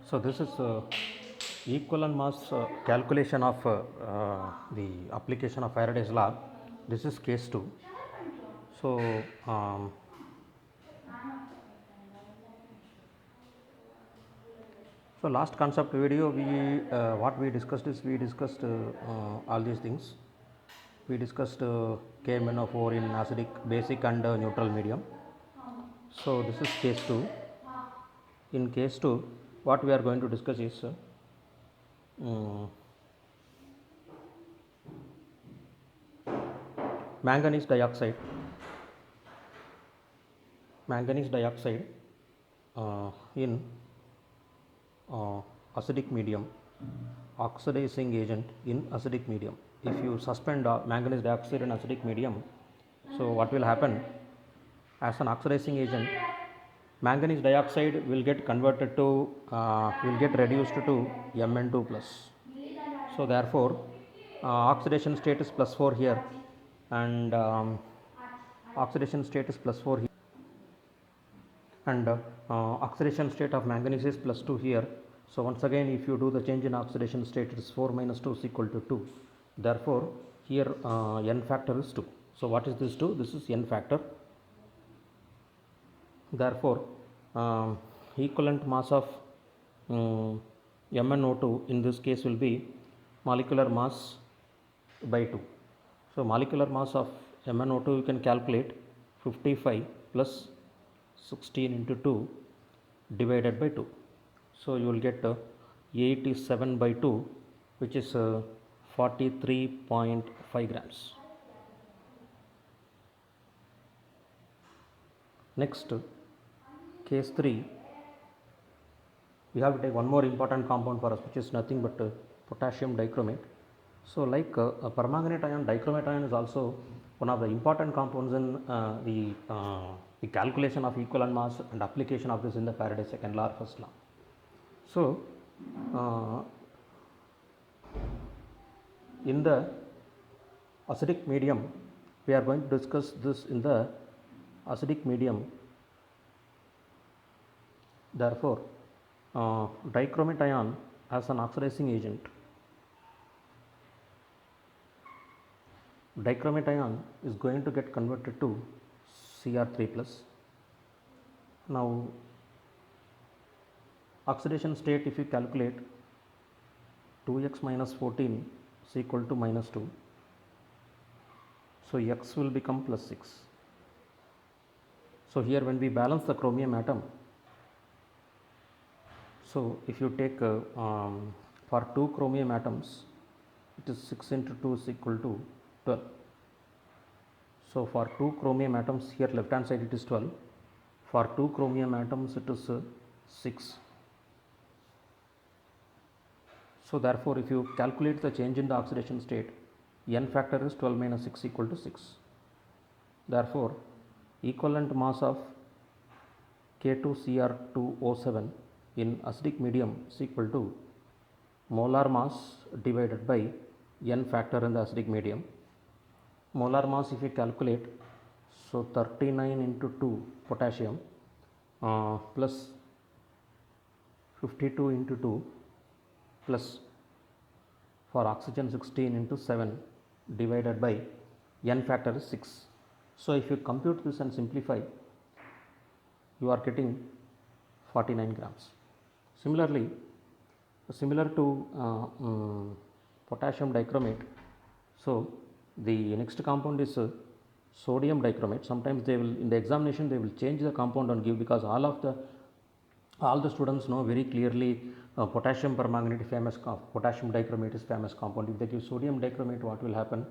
So this is equivalent mass calculation of the application of Faraday's law. This is case 2. So so last concept video we what we discussed is we discussed all these things. We discussed KMnO4 in acidic, basic and neutral medium. So this is case 2. In case 2, what we are going to discuss is manganese dioxide. Manganese dioxide in acidic medium, oxidizing agent in acidic medium. If you suspend manganese dioxide in acidic medium, so what will happen? As an oxidizing agent, manganese dioxide will get converted to will get reduced to Mn2 plus. So therefore oxidation state is +4 here, and oxidation state is +4 here, and oxidation state of manganese is +2 here. So once again, if you do the change in oxidation state, it is 4 minus 2 is equal to 2. Therefore here n factor is 2. So what is this 2? This is n factor. Therefore equivalent mass of MnO2 in this case will be molecular mass by 2. So molecular mass of MnO2 you can calculate 55 plus 16 into 2 divided by 2. So you will get 87 by 2, which is 43.5 grams. Next, case 3, we have to take one more important compound for us, which is nothing but potassium dichromate. So like permanganate ion, dichromate ion is also one of the important compounds in the calculation of equivalent mass and application of this in the Faraday's second law or first law. So in the acidic medium, we are going to discuss this in the acidic medium. Therefore dichromate ion as an oxidizing agent, dichromate ion is going to get converted to Cr3 plus. Now oxidation state, if you calculate 2x minus 14 is equal to minus 2. So x will become plus 6. So here when we balance the chromium atom, so if you take for 2 chromium atoms, it is 6 into 2 is equal to 12. So for 2 chromium atoms, here left hand side it is 12. For 2 chromium atoms it is 6. So therefore if you calculate the change in the oxidation state, n factor is 12 minus 6 equal to 6. Therefore equivalent mass of K2Cr2O7 in acidic medium is equal to molar mass divided by n factor in the acidic medium. Molar mass if you calculate, so 39 into 2 potassium plus 52 into 2 plus for oxygen 16 into 7 divided by n factor is 6. So if you compute this and simplify, you are getting 49 grams. Similarly, similar to potassium dichromate, so the next compound is sodium dichromate. Sometimes they will, in the examination they will change the compound and give, because all the students know very clearly potassium permanganate famous potassium dichromate is famous compound. If they give sodium dichromate, what will happen?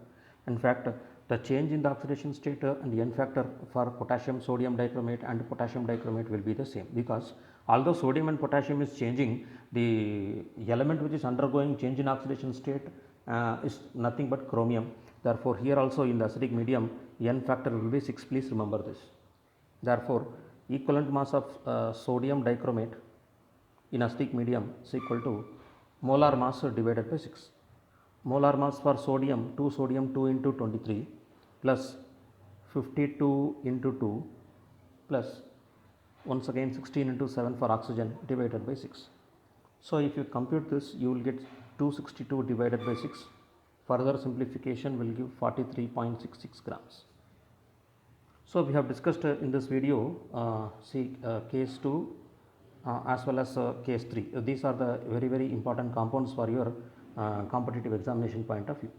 In fact, the change in the oxidation state and the n factor for potassium sodium dichromate and potassium dichromate will be the same, because although sodium and potassium is changing, the element which is undergoing change in oxidation state is nothing but chromium. Therefore here also in the acidic medium n factor will be 6. Please remember this. Therefore equivalent mass of sodium dichromate in acidic medium is equal to molar mass divided by 6. Molar mass for sodium 2 into 23 plus 52 into 2 plus once again 16 into 7 for oxygen divided by 6. So if you compute this, you will get 262 divided by 6. Further simplification will give 43.66 grams. So we have discussed in this video case 2 as well as case 3. These are the very important compounds for your competitive examination point of view.